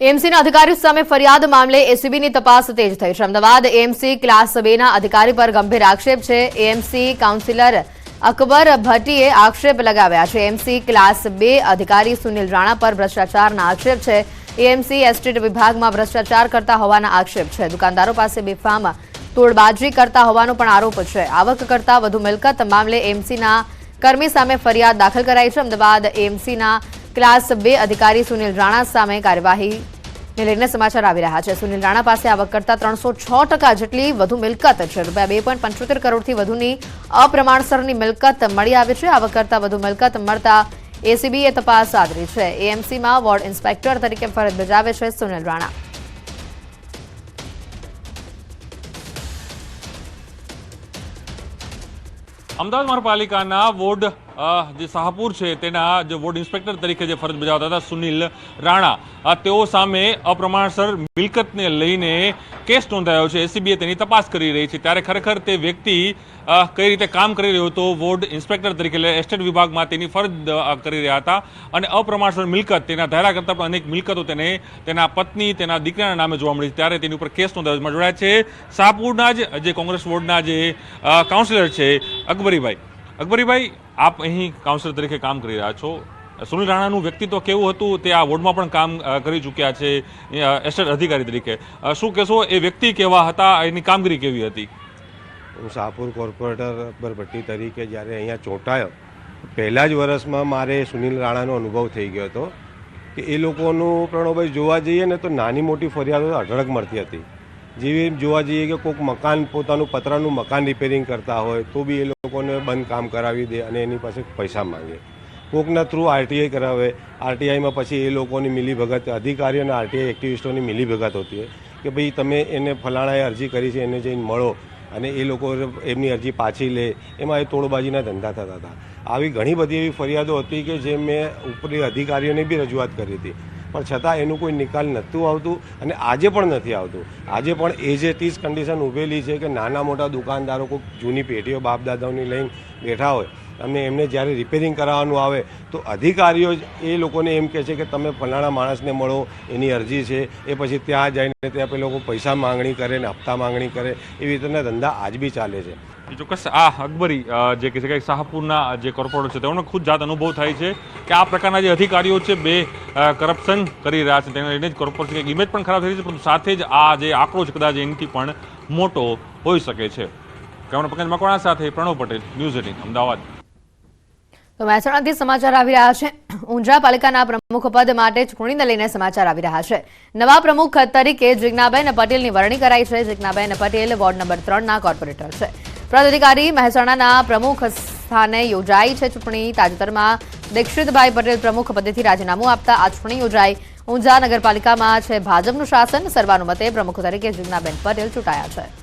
એએમસીના અધિકારીઓ સામે ફરિયાદ મામલે એસીબીની તપાસ તેજ થઈ છે। અમદાવાદ એએમસી ક્લાસ 2ના અધિકારી પર ગંભીર આક્ષેપ છે। એએમસી કાઉન્સિલર અકબર ભટ્ટીએ આક્ષેપ લગાવ્યા છે। એએમસી ક્લાસ 2 અધિકારી સુનિલ રાણા પર ભ્રષ્ટાચારના આક્ષેપ છે। એએમસી એસ્ટેટ વિભાગમાં ભ્રષ્ટાચાર કરતા હોવાના આક્ષેપ છે। દુકાનદારો પાસે બેફામ તોડબાજી કરતા હોવાનો પણ આરોપ છે। આવક કરતા વધુ મિલકત મામલે એએમસીના કર્મી સામે ફરિયાદ દાખલ કરાઈ છે। અમદાવાદ એએમસીના ક્લાસ 2 અધિકારી સુનિલ રાણા સામે કાર્યવાહીને લઈને સમાચાર આવી રહ્યા છે। સુનિલ રાણા પાસે આવક કરતા 306% જેટલી વધુ મિલકત છે। ₹2.75 કરોડથી વધુની અપ્રમાણસરની મિલકત મળી આવી છે। આવક કરતા વધુ મિલકત મળતા એસીબીએ તપાસ આદરી છે। એએમસીમાં વોર્ડ ઇન્સ્પેક્ટર તરીકે ફરજ બજાવે છે સુનિલ રાણા। અમદાવાદ મહાનગરપાલિકાના વોર્ડ જે શાહપુર છે તેના જે વોર્ડ ઇન્સ્પેક્ટર તરીકે જે ફરજ બજાવતા હતા સુનિલ રાણા, તેઓ સામે અપ્રમાણસર મિલકતને લઈને કેસ નોંધાયો છે। એસીબીએ તેની તપાસ કરી રહી છે। ત્યારે ખરેખર તે વ્યક્તિ કઈ રીતે કામ કરી રહ્યો હતો, વોર્ડ ઇન્સ્પેક્ટર તરીકે એટલે એસ્ટેટ વિભાગમાં તેની ફરજ કરી રહ્યા હતા અને અપ્રમાણસર મિલકત, તેના ધારા કરતાં પણ અનેક મિલકતો તેને તેના પત્ની, તેના દીકરાના નામે જોવા મળી, ત્યારે તેની ઉપર કેસ નોંધાયો જોડાયા છે શાહપુરના જે કોંગ્રેસ વોર્ડના જે કાઉન્સિલર છે અકબરીભાઈ, આપ અહીં કાઉન્સિલર તરીકે કામ કરી રહ્યા છો। સુનિલ રાણાનું વ્યક્તિત્વ કેવું હતું, તે આ વોર્ડમાં પણ કામ કરી ચૂક્યા છે એસ્ટેટ અધિકારી તરીકે, શું કહેશો? એ વ્યક્તિ કેવા હતા, એની કામગીરી કેવી હતી? હું શાહપુર કોર્પોરેટર અકબર ભટ્ટી તરીકે જ્યારે અહીંયા ચૂંટાયો પહેલા જ વર્ષમાં મારે સુનિલ રાણાનો અનુભવ થઈ ગયો હતો કે એ લોકોનું પ્રણવભાઈ જોવા જઈએ ને તો નાની મોટી ફરિયાદો અઢળક મળતી હતી। જેવી જોવા જઈએ કે કોઈક મકાન, પોતાનું પતરાનું મકાન રિપેરિંગ કરતા હોય તો બી એ લોકોને બંધ કામ કરાવી દે અને એની પાસે પૈસા માંગે। કોકના થ્રુ આરટીઆઈ કરાવે, આરટીઆઈમાં પછી એ લોકોની મિલીભગત, અધિકારીઓ અને આરટીઆઈ એક્ટિવિસ્ટોની મિલીભગત હોતી હોય કે ભાઈ તમે એને ફલાણાએ અરજી કરી છે, એને જઈને મળો અને એ લોકો એમની અરજી પાછી લે, એમાં એ તોડબાજીના ધંધા થતા હતા। આવી ઘણી બધી એવી ફરિયાદો હતી કે જે મેં ઉપરી અધિકારીઓને બી રજૂઆત કરી હતી, પણ છતાં એનું કોઈ નિકાલ નહોતું આવતું અને આજે પણ નથી આવતું। આજે પણ એ જે 30 કન્ડિશન ઊભેલી છે કે નાના મોટા દુકાનદારો કોઈ જૂની પેઢીઓ બાપ દાદાઓની લઈને બેઠા હોય અને એમને જ્યારે રિપેરિંગ કરાવવાનું આવે તો અધિકારીઓ એ લોકોને એમ કહે છે કે તમે ફલાણા માણસને મળો, એની અરજી છે, એ પછી ત્યાં જઈને ત્યાં પેલો લોકો પૈસા માંગણી કરે ને હપ્તા માંગણી કરે, એવી રીતના ધંધા આજ બી ચાલે છે। ચોક્કસ આ અકબરી જે કહે છે કે શાહપુરના જે કોર્પોરેટર છે તેઓને ખુદ જાત અનુભવ થાય છે કે આ પ્રકારના જે અધિકારીઓ છે બે કરપ્શન કરી રહ્યા છે, તેને લઈને જ કોર્પોરેશનની ઇમેજ પણ ખરાબ થઈ છે, પરંતુ સાથે જ આ જે આંકડો છે કદાચ એનાથી પણ મોટો હોઈ શકે છે। કેમેરા પંકજ મકવાણા સાથે પ્રણવ પટેલ, ન્યૂઝ 18 અમદાવાદ। તો મહેસાણાથી સમાચાર આવી રહ્યા છે। ઊંઝા પાલિકાના પ્રમુખ પદ માટે ચૂંટણીને લઈને સમાચાર આવી રહ્યા છે। નવા પ્રમુખ તરીકે જિજ્ઞાબેન પટેલની વરણી કરાઈ છે। જિજ્ઞાબેન પટેલ વોર્ડ નંબર 3ના કોર્પોરેટર છે। પ્રાંત અધિકારી મહેસાણાના પ્રમુખ સ્થાને યોજાઈ છે ચૂંટણી। તાજેતરમાં દીક્ષિતભાઈ પટેલ પ્રમુખ પદેથી રાજીનામું આપતા આ ચૂંટણી યોજાઈ। ઊંઝા નગરપાલિકામાં છે ભાજપનું શાસન। સર્વાનુમતે પ્રમુખ તરીકે જિજ્ઞાબેન પટેલ ચૂંટાયા છે।